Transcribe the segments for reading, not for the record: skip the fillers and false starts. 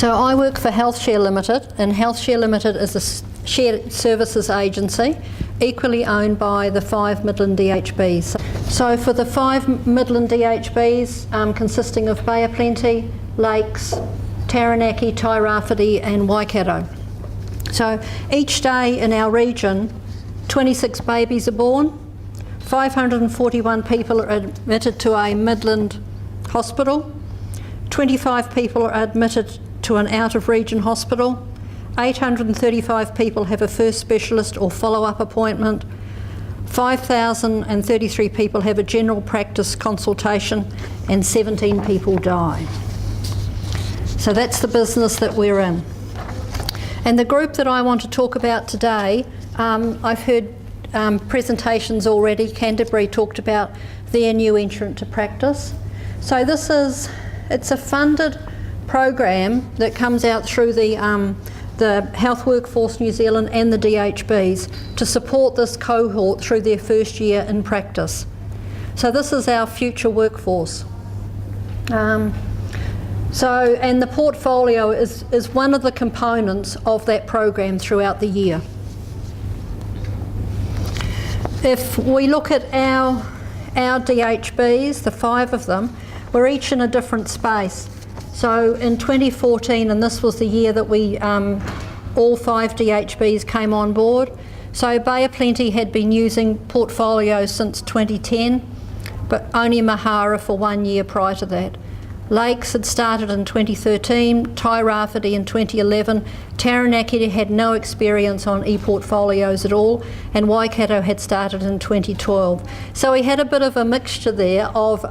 So I work for HealthShare Limited, and HealthShare Limited is a shared services agency equally owned by the 5 Midland DHBs. So for the 5 Midland DHBs, consisting of Bay of Plenty, Lakes, Taranaki, Tairāwhiti and Waikato. So each day in our region, 26 babies are born, 541 people are admitted to a Midland hospital, 25 people are admitted to an out-of-region hospital, 835 people have a first specialist or follow-up appointment, 5,033 people have a general practice consultation, and 17 people die. So that's the business that we're in. And the group that I want to talk about today, I've heard presentations already. Canterbury talked about their new entrant to practice. So it's a funded program that comes out through the Health Workforce New Zealand and the DHBs to support this cohort through their first year in practice. So this is our future workforce. And the portfolio is one of the components of that program throughout the year. If we look at our DHBs, the 5 of them, we're each in a different space. So in 2014, and this was the year that we all 5 DHBs came on board. So Bay of Plenty had been using portfolios since 2010, but only Mahara for 1 year prior to that. Lakes had started in 2013, Tairāwhiti in 2011, Taranaki had no experience on e-portfolios at all, and Waikato had started in 2012. So we had a bit of a mixture there of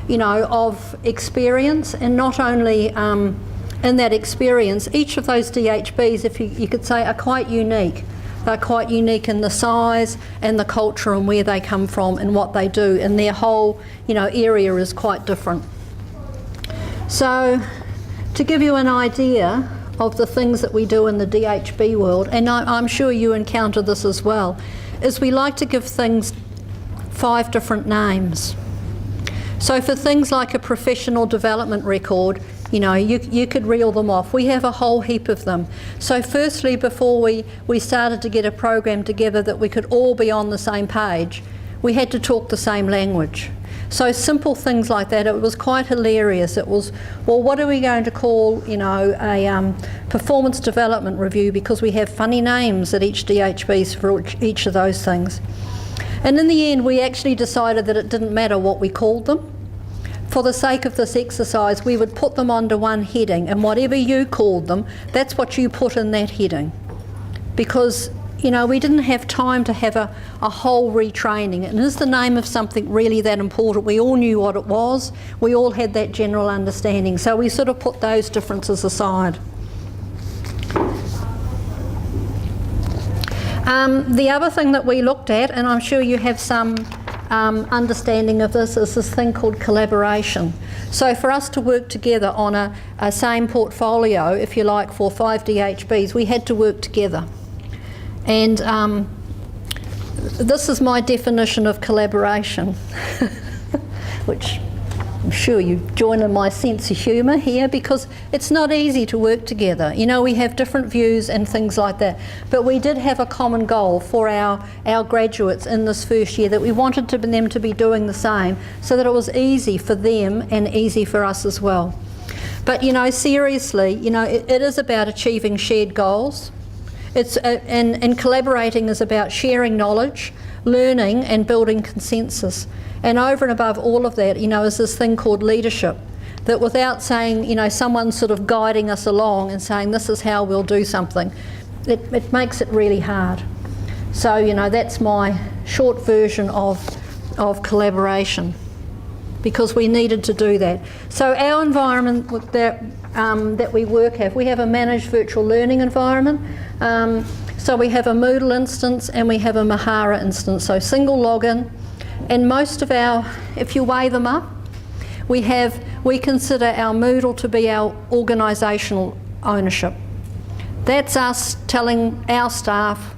of experience, and not only in that experience, each of those DHBs, if you could say, are quite unique. They're quite unique in the size and the culture and where they come from and what they do, and their whole area is quite different. So to give you an idea of the things that we do in the DHB world, and I'm sure you encounter this as well, is we like to give things 5 different names. So for things like a professional development record, you could reel them off. We have a whole heap of them. So firstly, before we started to get a program together that we could all be on the same page, we had to talk the same language. So simple things like that, it was quite hilarious. It was, well, what are we going to call, a performance development review, because we have funny names at each DHB for each of those things. And in the end, we actually decided that it didn't matter what we called them. For the sake of this exercise, we would put them under one heading, and whatever you called them, that's what you put in that heading. Because we didn't have time to have a whole retraining. And is the name of something really that important? We all knew what it was. We all had that general understanding. So we sort of put those differences aside. The other thing that we looked at, and I'm sure you have some understanding of this, is this thing called collaboration. So for us to work together on a same portfolio, if you like, for 5 DHBs, we had to work together. And this is my definition of collaboration, which I'm sure you join in my sense of humour here, because it's not easy to work together. We have different views and things like that, but we did have a common goal for our graduates in this first year, that we wanted them to be doing the same, so that it was easy for them and easy for us as well. But seriously, it is about achieving shared goals. And collaborating is about sharing knowledge, learning and building consensus. And over and above all of that, is this thing called leadership, that without saying, someone sort of guiding us along and saying this is how we'll do something, it makes it really hard. So, that's my short version of collaboration, because we needed to do that. So our environment that we work at, we have a managed virtual learning environment. So we have a Moodle instance and we have a Mahara instance, so single login. And most of our, if you weigh them up, we consider our Moodle to be our organisational ownership. That's us telling our staff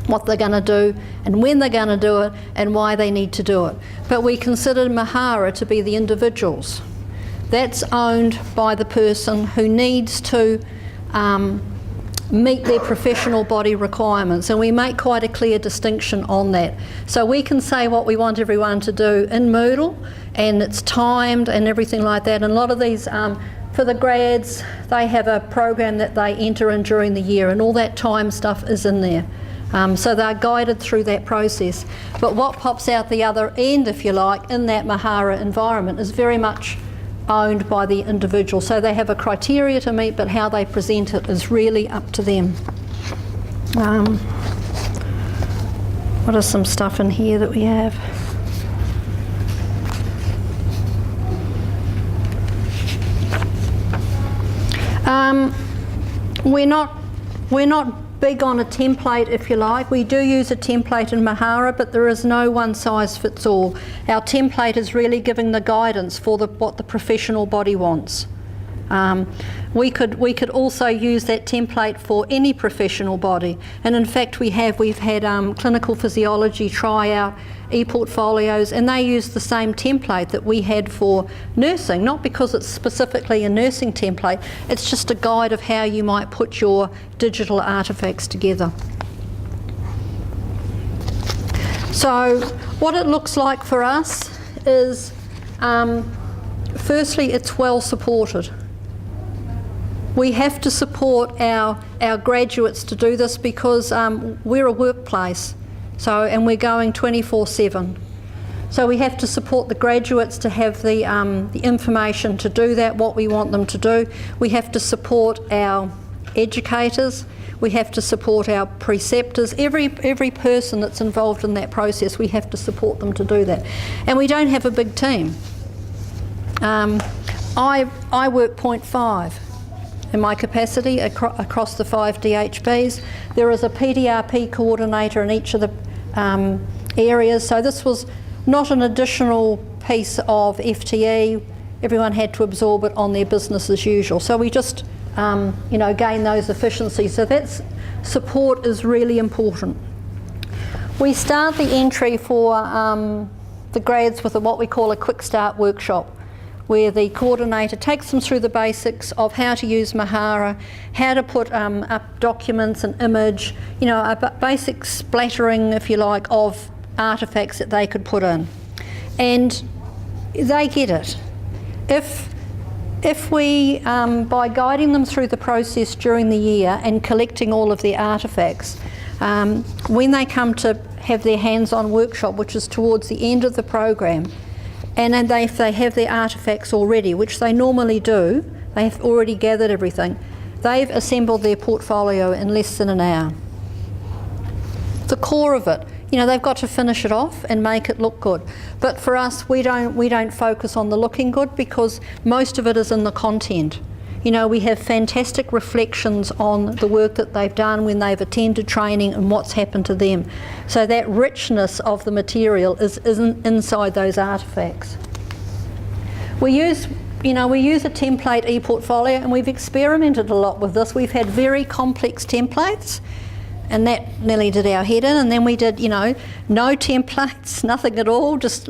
what they're going to do and when they're going to do it and why they need to do it. But we consider Mahara to be the individuals. that's owned by the person who needs to meet their professional body requirements, and we make quite a clear distinction on that. So we can say what we want everyone to do in Moodle, and it's timed and everything like that. And a lot of these, for the grads, they have a program that they enter in during the year, and all that time stuff is in there. So they're guided through that process. But what pops out the other end, if you like, in that Mahara environment is very much owned by the individual. So they have a criteria to meet, but how they present it is really up to them. What is some stuff in here that we have? We're not big on a template, if you like. We do use a template in Mahara, but there is no one size fits all. Our template is really giving the guidance for what the professional body wants. We could also use that template for any professional body, and in fact we've had clinical physiology try out e-portfolios, and they use the same template that we had for nursing, not because it's specifically a nursing template, it's just a guide of how you might put your digital artefacts together. So what it looks like for us is, firstly, it's well supported. We have to support our graduates to do this because we're a workplace, and we're going 24/7. So we have to support the graduates to have the information to do that, what we want them to do. We have to support our educators. We have to support our preceptors. Every person that's involved in that process, we have to support them to do that. And we don't have a big team. I work 0.5. In my capacity across the 5 DHBs. There is a PDRP coordinator in each of the areas, so this was not an additional piece of FTE. Everyone had to absorb it on their business as usual. So we just gain those efficiencies. So that support is really important. We start the entry for the grads with what we call a quick start workshop, where the coordinator takes them through the basics of how to use Mahara, how to put up documents and image, a basic splattering, if you like, of artefacts that they could put in. And they get it. If we, by guiding them through the process during the year and collecting all of their artefacts, when they come to have their hands-on workshop, which is towards the end of the program, and then if they have their artefacts already, which they normally do, they have already gathered everything, they've assembled their portfolio in less than an hour. The core of it, they've got to finish it off and make it look good. But for us, we don't focus on the looking good because most of it is in the content. We have fantastic reflections on the work that they've done when they've attended training and what's happened to them. So that richness of the material isn't inside those artefacts. We use a template e-portfolio, and we've experimented a lot with this. We've had very complex templates, and that nearly did our head in. And then we did, no templates, nothing at all, just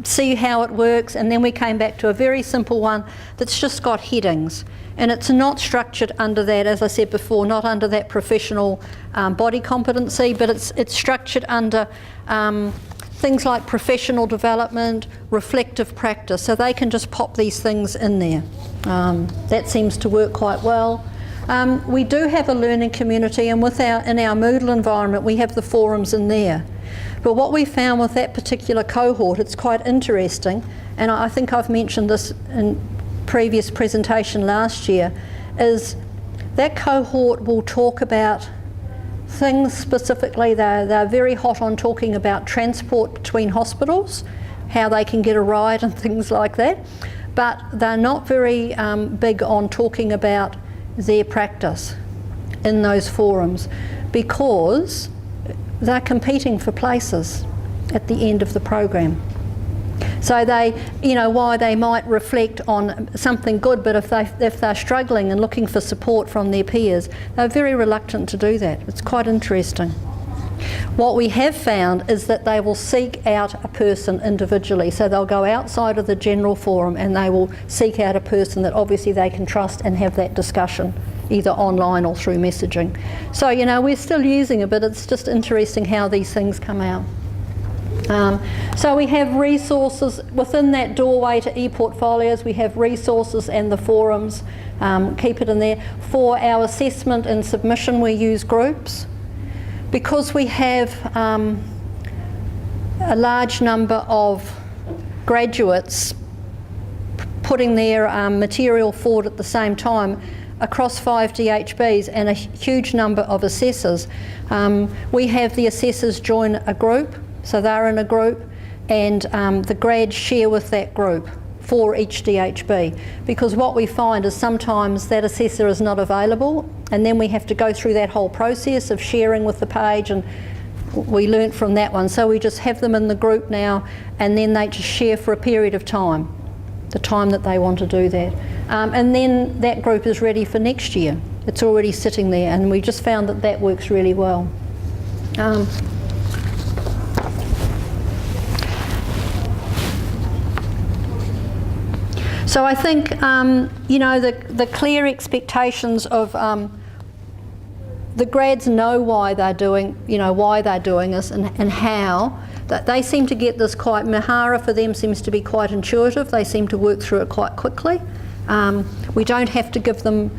see how it works. And then we came back to a very simple one that's just got headings. And it's not structured under that, as I said before, not under that professional body competency, but it's structured under things like professional development, reflective practice. So they can just pop these things in there. That seems to work quite well. We do have a learning community, and in our Moodle environment we have the forums in there. But what we found with that particular cohort, it's quite interesting, and I think I've mentioned this in previous presentation last year, is that cohort will talk about things specifically. They're very hot on talking about transport between hospitals, how they can get a ride and things like that, but they're not very big on talking about their practice in those forums because they're competing for places at the end of the program. So why they might reflect on something good, but if they're struggling and looking for support from their peers, they're very reluctant to do that. It's quite interesting. What we have found is that they will seek out a person individually. So they'll go outside of the general forum and they will seek out a person that obviously they can trust and have that discussion, either online or through messaging. So, you know, we're still using it, but it's just interesting how these things come out. So we have resources within that doorway to e-portfolios. We have resources and the forums, keep it in there. For our assessment and submission, we use groups. Because we have a large number of graduates putting their material forward at the same time across 5 DHBs and a huge number of assessors, we have the assessors join a group, so they're in a group, and the grads share with that group for each DHB, because what we find is sometimes that assessor is not available, and then we have to go through that whole process of sharing with the page, and we learnt from that one. So we just have them in the group now, and then they just share for a period of time, the time that they want to do that. And then that group is ready for next year. It's already sitting there, and we just found that that works really well. So I think, you know, the clear expectations of the grads know why they're doing, you know, why they're doing this and how. That they seem to get this quite, Mahara for them seems to be quite intuitive. They seem to work through it quite quickly. We don't have to give them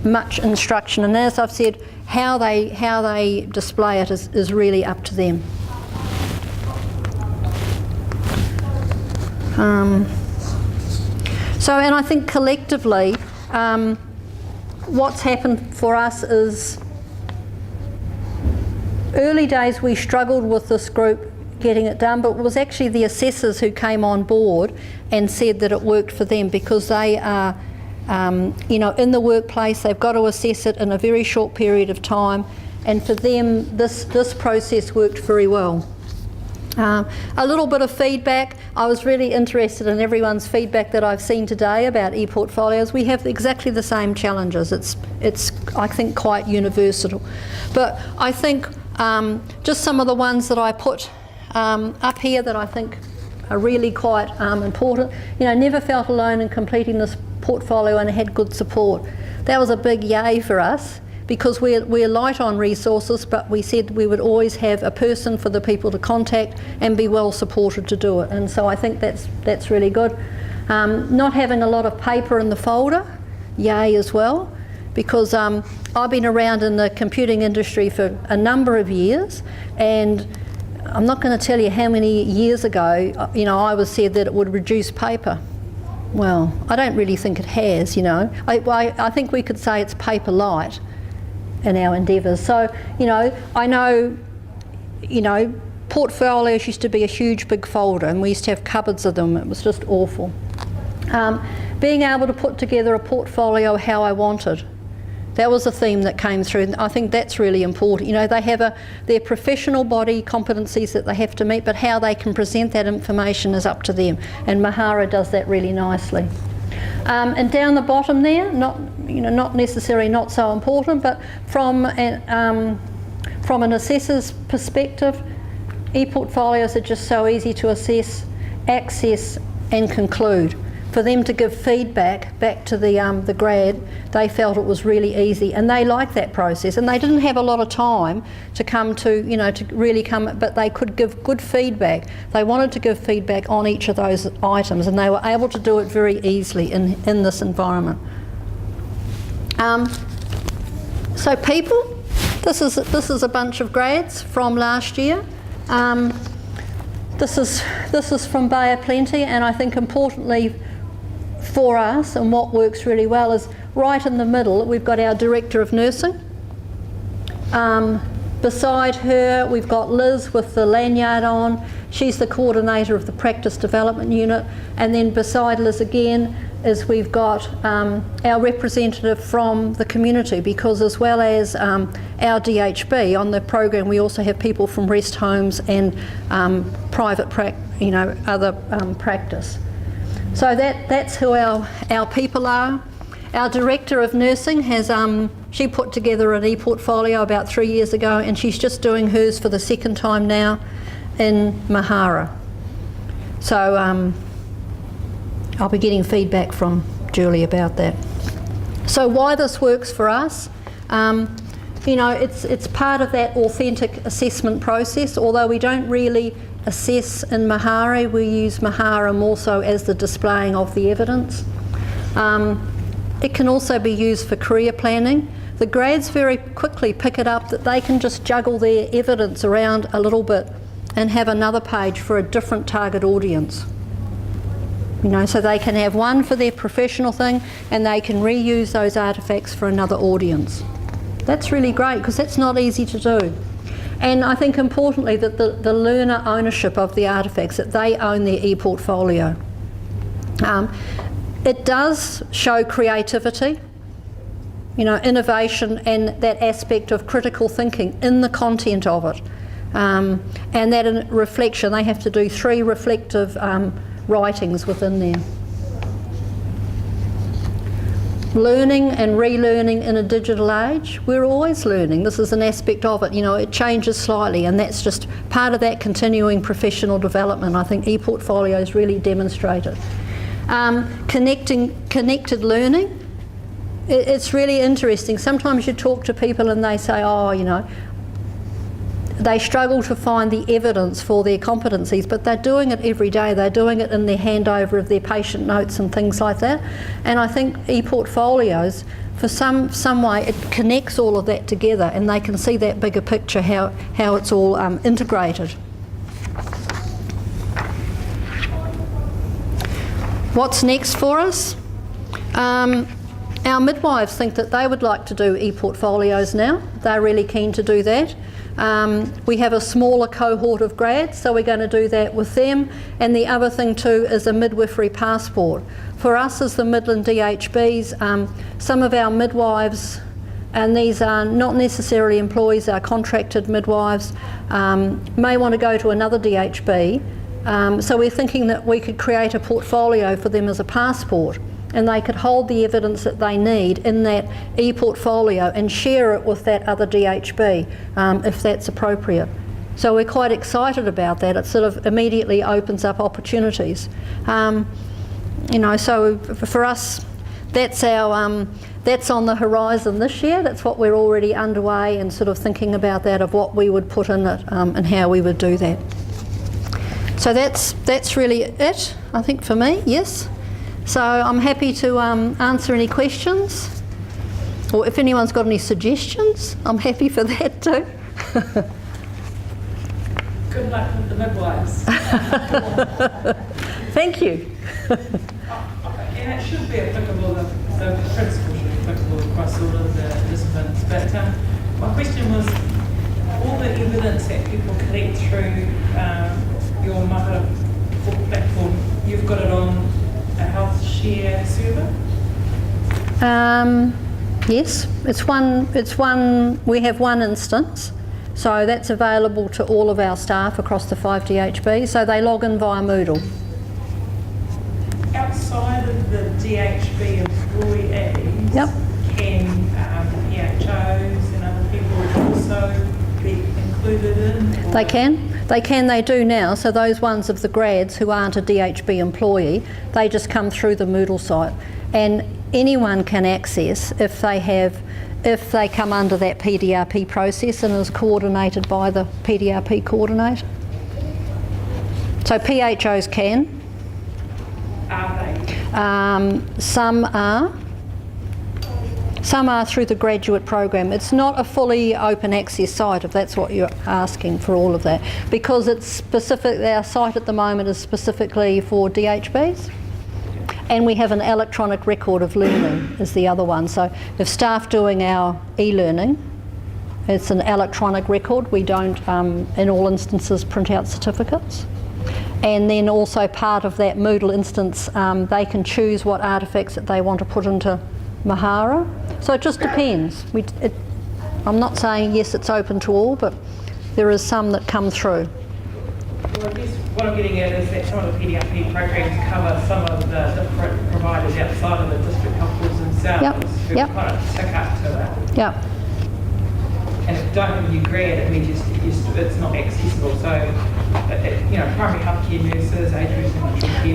much instruction, and as I've said, how they display it is really up to them. So, and I think collectively, what's happened for us is, early days we struggled with this group getting it done, but it was actually the assessors who came on board and said that it worked for them, because they are, you know, in the workplace, they've got to assess it in a very short period of time, and for them this process worked very well. A little bit of feedback. I was really interested in everyone's feedback that I've seen today about e-portfolios. We have exactly the same challenges. It's I think quite universal. But I think just some of the ones that I put up here that I think are really quite important. You know, never felt alone in completing this portfolio and had good support. That was a big yay for us, because we're light on resources, but we said we would always have a person for the people to contact and be well supported to do it. And so I think that's really good. Not having a lot of paper in the folder, yay as well, because I've been around in the computing industry for a number of years, and I'm not going to tell you how many years ago, you know, I was said that it would reduce paper. Well, I don't really think it has, you know. I think we could say it's paper light in our endeavours. So, you know, I know, you know, portfolios used to be a huge big folder, and we used to have cupboards of them. It was just awful. Being able to put together a portfolio how I wanted, that was a theme that came through, and I think that's really important. You know, they have their professional body competencies that they have to meet, but how they can present that information is up to them, and Mahara does that really nicely. And down the bottom there, not necessarily not so important, but from an assessor's perspective, e-portfolios are just so easy to assess, access and conclude. For them to give feedback back to the grad, they felt it was really easy, and they liked that process, and they didn't have a lot of time to come to, you know, to really come, but they could give good feedback. They wanted to give feedback on each of those items, and they were able to do it very easily in this environment. So people, this is a bunch of grads from last year. This is from Bay of Plenty, and I think importantly for us, and what works really well, is right in the middle we've got our Director of Nursing. Beside her we've got Liz with the lanyard on. She's the coordinator of the Practice Development Unit, and then beside Liz again is we've got our representative from the community, because as well as our DHB on the program, we also have people from rest homes and private other practice. So that's who our people are. Our Director of Nursing has, she put together an e-portfolio about 3 years ago, and she's just doing hers for the second time now in Mahara. So I'll be getting feedback from Julie about that. So why this works for us, you know, it's part of that authentic assessment process. Although we don't really assess in Mahara, we use Mahara more so as the displaying of the evidence. It can also be used for career planning. The grads very quickly pick it up that they can just juggle their evidence around a little bit and have another page for a different target audience. You know, so they can have one for their professional thing and they can reuse those artefacts for another audience. That's really great because that's not easy to do. And I think importantly that the learner ownership of the artefacts, that they own their e-portfolio. It does show creativity, you know, innovation and that aspect of critical thinking in the content of it. And that in reflection, they have to do 3 reflective writings within there. Learning and relearning in a digital age, we're always learning. This is an aspect of it, you know, it changes slightly, and that's just part of that continuing professional development. I think e-portfolios really demonstrate it. Connected learning, it's really interesting. Sometimes you talk to people and they say, oh, you know, they struggle to find the evidence for their competencies, but they're doing it every day. They're doing it in their handover of their patient notes and things like that. And I think e-portfolios, for some way, it connects all of that together and they can see that bigger picture, how it's all integrated. What's next for us? Our midwives think that they would like to do e-portfolios now. They're really keen to do that. We have a smaller cohort of grads, so we're going to do that with them. And the other thing too is a midwifery passport. For us as the Midland DHBs, some of our midwives, and these are not necessarily employees, are contracted midwives, may want to go to another DHB. So we're thinking that we could create a portfolio for them as a passport, and they could hold the evidence that they need in that e-portfolio and share it with that other DHB if that's appropriate. So we're quite excited about that. It sort of immediately opens up opportunities. You know, so for us, that's our that's on the horizon this year. That's what we're already underway and sort of thinking about that, of what we would put in it and how we would do that. So that's really it, I think, for me, yes. So I'm happy to answer any questions, or if anyone's got any suggestions, I'm happy for that too. Good luck with the midwives. Thank you. And it should be applicable, the principle should be applicable across all of the disciplines. But my question was, all the evidence that people collect through your Mahara platform, you've got it on a HealthShare server? Yes, it's one. We have one instance, so that's available to all of our staff across the 5 DHBs. So they log in via Moodle. Outside of the DHB employees, yep, can PHOs and other people also be included in? Or? They do now. So those ones of the grads who aren't a DHB employee, they just come through the Moodle site, and anyone can access if they come under that PDRP process and is coordinated by the PDRP coordinator. So PHOs can. Are they? Some are through the graduate program. It's not a fully open access site, if that's what you're asking, for all of that, because it's specific. Our site at the moment is specifically for DHBs, and we have an electronic record of learning is the other one. So if staff doing our e-learning, it's an electronic record. We don't, in all instances, print out certificates. And then also part of that Moodle instance, they can choose what artefacts that they want to put into Mahara. So it just depends. I'm not saying yes, it's open to all, but there is some that come through. Well, I guess what I'm getting at is that some of the PDRP programs cover some of the different providers outside of the district health boards and themselves Yep, who yep. kind of tick up to it. Yeah. And if you don't have a new grad, it means it's not accessible. So, primary healthcare nurses, age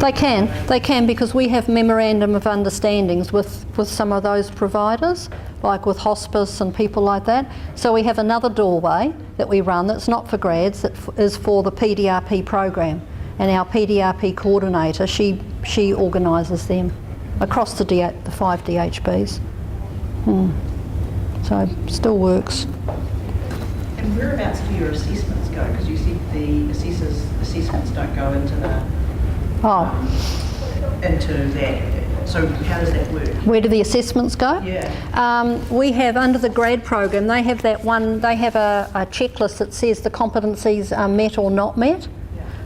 They can because we have memorandum of understandings with some of those providers, like with hospice and people like that. So we have another doorway that we run that's not for grads, that is for the PDRP program. And our PDRP coordinator, she organises them across the 5 DHBs. So still works. And whereabouts do your assessments go? Because you said the assessments don't go into into that. So how does that work? Where do the assessments go? Yeah. We have under the grad program, they have that one. They have a checklist that says the competencies are met or not met.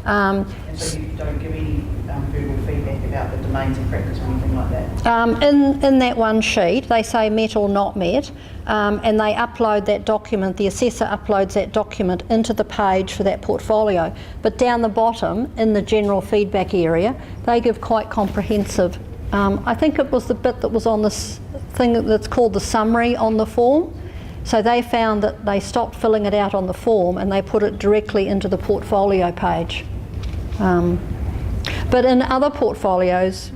And so you don't give any verbal feedback about the domains of practice or anything like that? In that one sheet, they say met or not met, and they upload that document, the assessor uploads that document into the page for that portfolio. But down the bottom, in the general feedback area, they give quite comprehensive, I think it was the bit that was on this thing that's called the summary on the form. So they found that they stopped filling it out on the form and they put it directly into the portfolio page. But in other portfolios,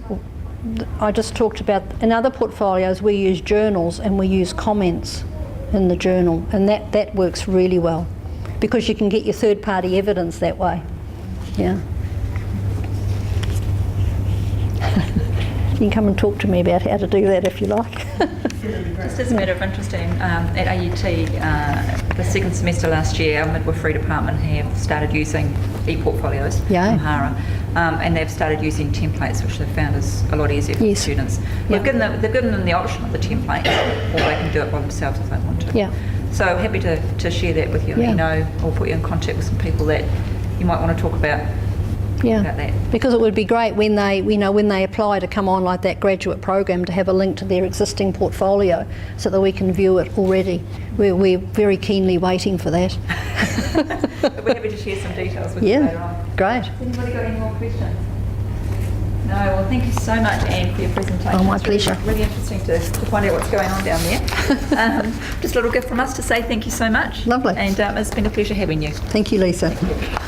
I just talked about, in other portfolios we use journals and we use comments in the journal, and that works really well because you can get your third-party evidence that way. Yeah. You can come and talk to me about how to do that if you like. Just as a matter of interest, at AUT, the second semester last year, our midwifery department have started using e-portfolios from Yeah. Mahara, and they've started using templates, which they've found is a lot easier for Yes. students. Yeah. They've given them the option of the template, or they can do it by themselves if they want to. Yeah. So happy to share that with you, Yeah. and or put you in contact with some people that you might want to talk about that. Because it would be great when they apply to come on like that graduate program to have a link to their existing portfolio so that we can view it already. We're very keenly waiting for that. But we're happy to share some details with you later on. Great. Has anybody got any more questions? No, well thank you so much, Anne, for your presentation. Oh, my It's pleasure. Really interesting to find out what's going on down there. Just a little gift from us to say thank you so much. Lovely. And it's been a pleasure having you. Thank you, Lisa. Thank you.